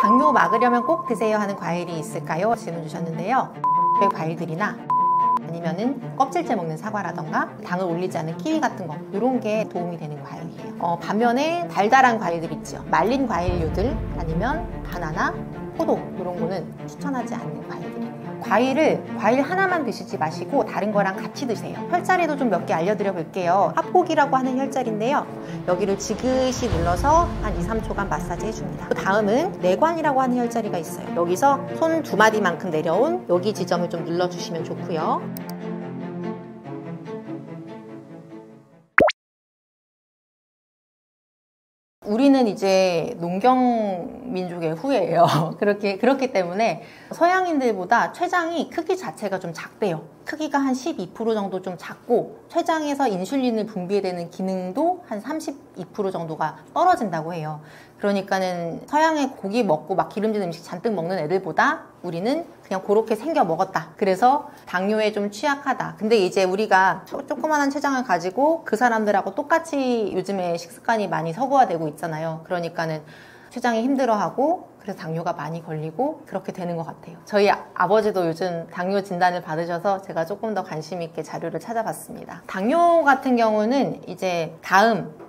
당뇨 막으려면 꼭 드세요 하는 과일이 있을까요? 질문 주셨는데요. 과일들이나 아니면은 껍질째 먹는 사과라던가 당을 올리지 않은 키위 같은 거, 이런 게 도움이 되는 과일이에요. 반면에 달달한 과일들 있죠. 말린 과일류들 아니면 바나나, 포도, 이런 거는 추천하지 않는 과일들이에요. 과일 하나만 드시지 마시고 다른 거랑 같이 드세요. 혈자리도 좀 몇 개 알려드려 볼게요. 합곡이라고 하는 혈자리인데요. 여기를 지그시 눌러서 한 2-3초간 마사지 해줍니다. 다음은 내관이라고 하는 혈자리가 있어요. 여기서 손 2마디만큼 내려온 여기 지점을 좀 눌러주시면 좋고요. 우리는 이제 농경 민족의 후예예요. 그렇기 때문에 서양인들보다 췌장이 크기 자체가 좀 작대요. 크기가 한 12% 정도 좀 작고 췌장에서 인슐린을 분비해내는 기능도 한 32% 정도가 떨어진다고 해요. 그러니까는 서양의 고기 먹고 막 기름진 음식 잔뜩 먹는 애들보다 우리는 그냥 그렇게 생겨 먹었다. 그래서 당뇨에 좀 취약하다. 근데 이제 우리가 조그만한 췌장을 가지고 그 사람들하고 똑같이 요즘에 식습관이 많이 서구화되고 있잖아요. 그러니까는 췌장이 힘들어하고 그래서 당뇨가 많이 걸리고 그렇게 되는 것 같아요. 저희 아버지도 요즘 당뇨 진단을 받으셔서 제가 조금 더 관심 있게 자료를 찾아봤습니다. 당뇨 같은 경우는 이제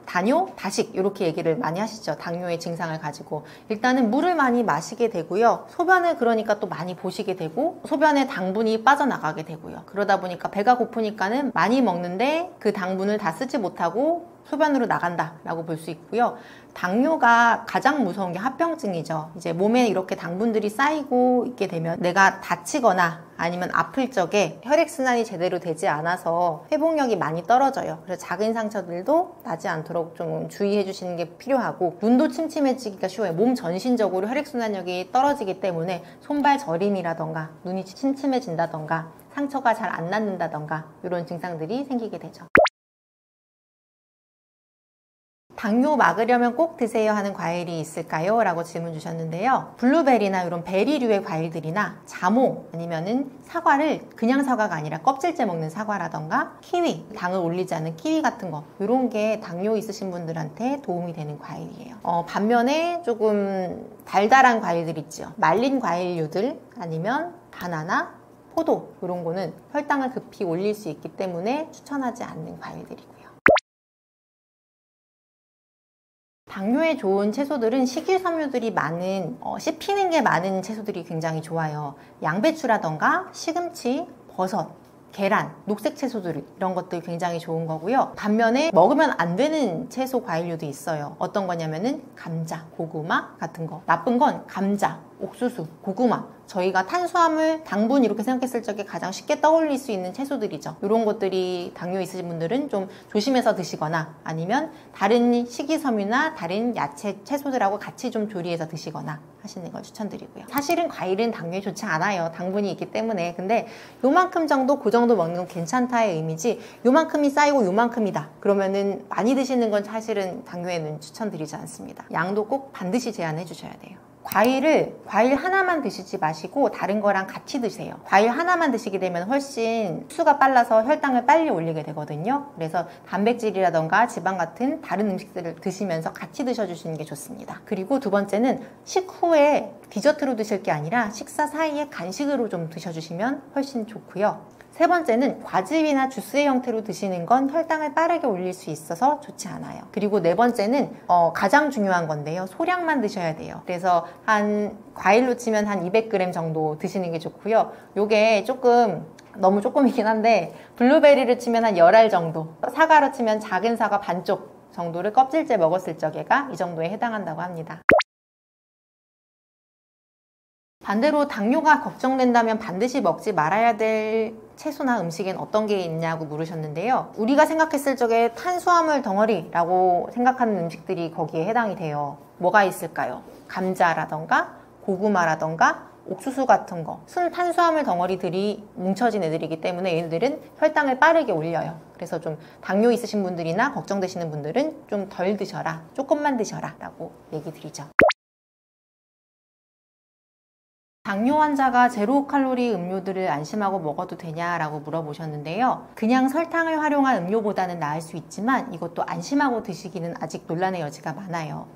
단뇨, 다식 이렇게 얘기를 많이 하시죠. 당뇨의 증상을 가지고 일단은 물을 많이 마시게 되고요. 소변을 그러니까 또 많이 보시게 되고 소변에 당분이 빠져나가게 되고요. 그러다 보니까 배가 고프니까는 많이 먹는데 그 당분을 다 쓰지 못하고 소변으로 나간다라고 볼 수 있고요. 당뇨가 가장 무서운 게 합병증이죠. 이제 몸에 이렇게 당분들이 쌓이고 있게 되면 내가 다치거나 아니면 아플 적에 혈액순환이 제대로 되지 않아서 회복력이 많이 떨어져요. 그래서 작은 상처들도 나지 않도록 좀 주의해 주시는 게 필요하고, 눈도 침침해지기가 쉬워요. 몸 전신적으로 혈액순환력이 떨어지기 때문에 손발 저림이라던가 눈이 침침해진다던가 상처가 잘 안 낫는다던가 이런 증상들이 생기게 되죠. 당뇨 막으려면 꼭 드세요 하는 과일이 있을까요? 라고 질문 주셨는데요. 블루베리나 이런 베리류의 과일들이나 자몽 아니면은 사과를 그냥 사과가 아니라 껍질째 먹는 사과라던가 키위, 당을 올리지 않은 키위 같은 거, 이런 게 당뇨 있으신 분들한테 도움이 되는 과일이에요. 반면에 조금 달달한 과일들 있죠. 말린 과일류들 아니면 바나나, 포도, 이런 거는 혈당을 급히 올릴 수 있기 때문에 추천하지 않는 과일들이고요. 당뇨에 좋은 채소들은 식이섬유들이 많은, 씹히는 게 많은 채소들이 굉장히 좋아요. 양배추라던가 시금치, 버섯, 계란, 녹색 채소들, 이런 것들 굉장히 좋은 거고요. 반면에 먹으면 안 되는 채소 과일류도 있어요. 어떤 거냐면은 감자, 고구마 같은 거. 나쁜 건 감자, 옥수수, 고구마. 저희가 탄수화물, 당분 이렇게 생각했을 적에 가장 쉽게 떠올릴 수 있는 채소들이죠. 이런 것들이 당뇨 있으신 분들은 좀 조심해서 드시거나 아니면 다른 식이섬유나 다른 야채, 채소들하고 같이 좀 조리해서 드시거나 하시는 걸 추천드리고요. 사실은 과일은 당뇨에 좋지 않아요. 당분이 있기 때문에. 근데 요만큼 정도, 그 정도 먹는 건 괜찮다의 의미지, 요만큼이 쌓이고 요만큼이다 그러면은 많이 드시는 건 사실은 당뇨에는 추천드리지 않습니다. 양도 꼭 반드시 제한해 주셔야 돼요. 과일 하나만 드시지 마시고 다른 거랑 같이 드세요. 과일 하나만 드시게 되면 훨씬 흡수가 빨라서 혈당을 빨리 올리게 되거든요. 그래서 단백질이라던가 지방 같은 다른 음식들을 드시면서 같이 드셔주시는 게 좋습니다. 그리고 두 번째는 식후에 디저트로 드실 게 아니라 식사 사이에 간식으로 좀 드셔주시면 훨씬 좋고요. 세 번째는 과즙이나 주스의 형태로 드시는 건 혈당을 빠르게 올릴 수 있어서 좋지 않아요. 그리고 네 번째는 가장 중요한 건데요. 소량만 드셔야 돼요. 그래서 과일로 치면 한 200g 정도 드시는 게 좋고요. 요게 너무 조금이긴 한데, 블루베리를 치면 한 10알 정도, 사과로 치면 작은 사과 반쪽 정도를 껍질째 먹었을 적에가 이 정도에 해당한다고 합니다. 반대로 당뇨가 걱정된다면 반드시 먹지 말아야 될 채소나 음식엔 어떤 게 있냐고 물으셨는데요. 우리가 생각했을 적에 탄수화물 덩어리라고 생각하는 음식들이 거기에 해당이 돼요. 뭐가 있을까요? 감자라던가 고구마라던가 옥수수 같은 거, 순탄수화물 덩어리들이 뭉쳐진 애들이기 때문에 얘네들은 혈당을 빠르게 올려요. 그래서 좀 당뇨 있으신 분들이나 걱정되시는 분들은 좀 덜 드셔라, 조금만 드셔라 라고 얘기 드리죠. 당뇨 환자가 제로 칼로리 음료들을 안심하고 먹어도 되냐라고 물어보셨는데요. 그냥 설탕을 활용한 음료보다는 나을 수 있지만 이것도 안심하고 드시기는 아직 논란의 여지가 많아요.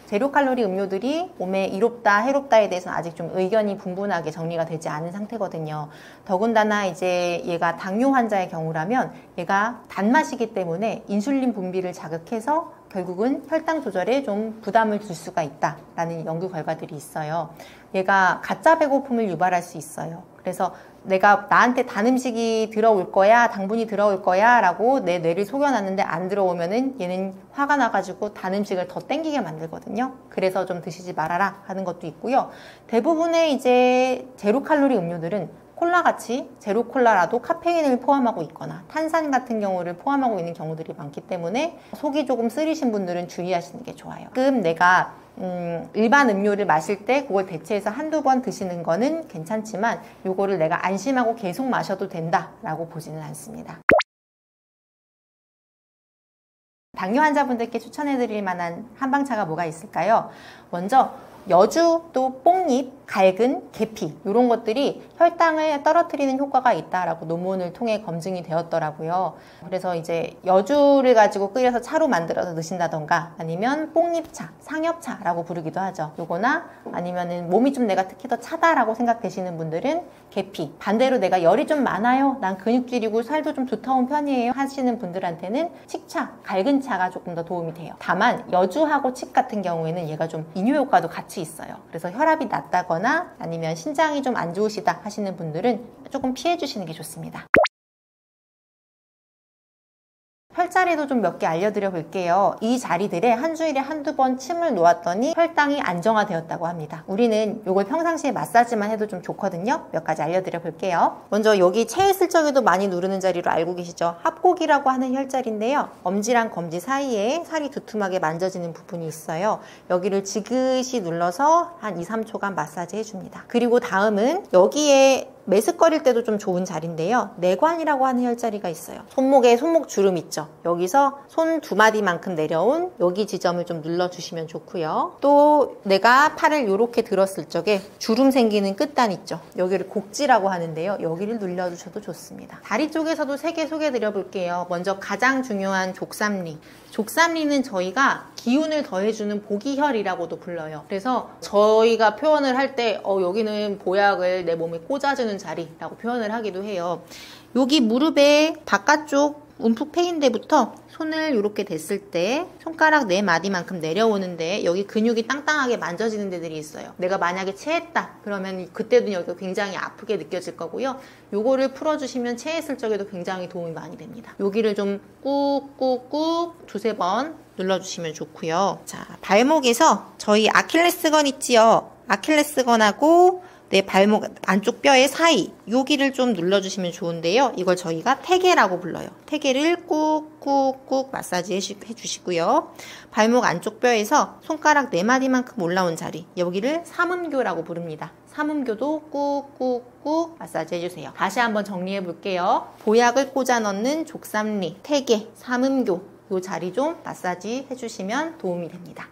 제로 칼로리 음료들이 몸에 이롭다 해롭다에 대해서는 아직 좀 의견이 분분하게 정리가 되지 않은 상태거든요. 더군다나 이제 얘가 당뇨 환자의 경우라면 얘가 단맛이기 때문에 인슐린 분비를 자극해서 결국은 혈당 조절에 좀 부담을 줄 수가 있다라는 연구 결과들이 있어요. 얘가 가짜 배고픔을 유발할 수 있어요. 그래서 내가 나한테 단 음식이 들어올 거야, 당분이 들어올 거야 라고 내 뇌를 속여놨는데 안 들어오면은 얘는 화가 나가지고 단 음식을 더 땡기게 만들거든요. 그래서 좀 드시지 말아라 하는 것도 있고요. 대부분의 이제 제로 칼로리 음료들은 콜라같이 제로 콜라라도 카페인을 포함하고 있거나 탄산 같은 경우를 포함하고 있는 경우들이 많기 때문에 속이 조금 쓰리신 분들은 주의하시는 게 좋아요. 가끔 내가 일반 음료를 마실 때 그걸 대체해서 한두 번 드시는 거는 괜찮지만 요거를 내가 안심하고 계속 마셔도 된다라고 보지는 않습니다. 당뇨 환자분들께 추천해드릴 만한 한방차가 뭐가 있을까요? 먼저 여주, 또 뽕잎, 갈근, 계피 이런 것들이 혈당을 떨어뜨리는 효과가 있다라고 논문을 통해 검증이 되었더라고요. 그래서 이제 여주를 가지고 끓여서 차로 만들어서 드신다던가 아니면 뽕잎차, 상엽차라고 부르기도 하죠. 요거나 아니면은 몸이 좀 내가 특히 더 차다라고 생각되시는 분들은 계피, 반대로 내가 열이 좀 많아요, 난 근육질이고 살도 좀 두터운 편이에요 하시는 분들한테는 칡차, 갈근차가 조금 더 도움이 돼요. 다만 여주하고 칡 같은 경우에는 얘가 좀 이뇨 효과도 같이 있어요. 그래서 혈압이 낮다거나 아니면 신장이 좀 안 좋으시다 하시는 분들은 조금 피해 주시는 게 좋습니다. 혈자리도 좀 몇 개 알려드려 볼게요. 이 자리들에 한 주일에 한두 번 침을 놓았더니 혈당이 안정화되었다고 합니다. 우리는 이걸 평상시에 마사지만 해도 좀 좋거든요. 몇 가지 알려드려 볼게요. 먼저 여기 체에 있을 적에도 많이 누르는 자리로 알고 계시죠? 합곡이라고 하는 혈자리인데요. 엄지랑 검지 사이에 살이 두툼하게 만져지는 부분이 있어요. 여기를 지그시 눌러서 한 2-3초간 마사지 해줍니다. 그리고 다음은 여기에 메스꺼릴 때도 좀 좋은 자리인데요. 내관이라고 하는 혈자리가 있어요. 손목에 손목 주름 있죠. 여기서 손 2마디만큼 내려온 여기 지점을 좀 눌러주시면 좋고요. 또 내가 팔을 이렇게 들었을 적에 주름 생기는 끝단 있죠. 여기를 곡지라고 하는데요. 여기를 눌러주셔도 좋습니다. 다리 쪽에서도 3개 소개해드려 볼게요. 먼저 가장 중요한 족삼리. 족삼리는 저희가 기운을 더해주는 보기혈이라고도 불러요. 그래서 저희가 표현을 할 때 여기는 보약을 내 몸에 꽂아주는 자리라고 표현을 하기도 해요. 여기 무릎의 바깥쪽 움푹 패인 데부터 손을 이렇게 댔을 때 손가락 4마디만큼 내려오는데 여기 근육이 땅땅하게 만져지는 데들이 있어요. 내가 만약에 체했다 그러면 그때도 여기가 굉장히 아프게 느껴질 거고요. 요거를 풀어주시면 체했을 적에도 굉장히 도움이 많이 됩니다. 여기를 좀 꾹꾹꾹 2-3번 눌러주시면 좋고요. 자, 발목에서 저희 아킬레스건 있지요. 아킬레스건하고 내 발목 안쪽 뼈의 사이 여기를 좀 눌러주시면 좋은데요. 이걸 저희가 태계라고 불러요. 태계를 꾹꾹꾹 마사지 해주시고요. 발목 안쪽 뼈에서 손가락 4마디만큼 올라온 자리 여기를 삼음교라고 부릅니다. 삼음교도 꾹꾹꾹 마사지 해주세요. 다시 한번 정리해 볼게요. 보약을 꽂아 넣는 족삼리, 태계, 삼음교 이 자리 좀 마사지 해주시면 도움이 됩니다.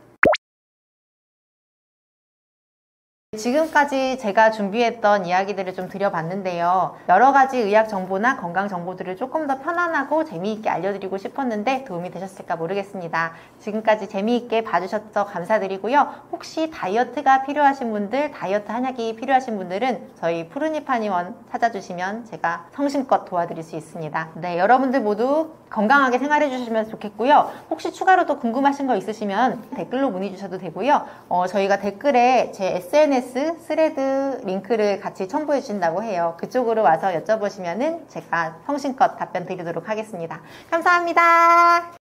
지금까지 제가 준비했던 이야기들을 좀 드려봤는데요. 여러 가지 의학 정보나 건강 정보들을 조금 더 편안하고 재미있게 알려드리고 싶었는데 도움이 되셨을까 모르겠습니다. 지금까지 재미있게 봐주셔서 감사드리고요. 혹시 다이어트가 필요하신 분들, 다이어트 한약이 필요하신 분들은 저희 푸른잎 한의원 찾아주시면 제가 성심껏 도와드릴 수 있습니다. 네, 여러분들 모두 건강하게 생활해 주시면 좋겠고요. 혹시 추가로 더 궁금하신 거 있으시면 댓글로 문의 주셔도 되고요. 저희가 댓글에 제 SNS 스레드 링크를 같이 첨부해 주신다고 해요. 그쪽으로 와서 여쭤보시면은 제가 성심껏 답변 드리도록 하겠습니다. 감사합니다.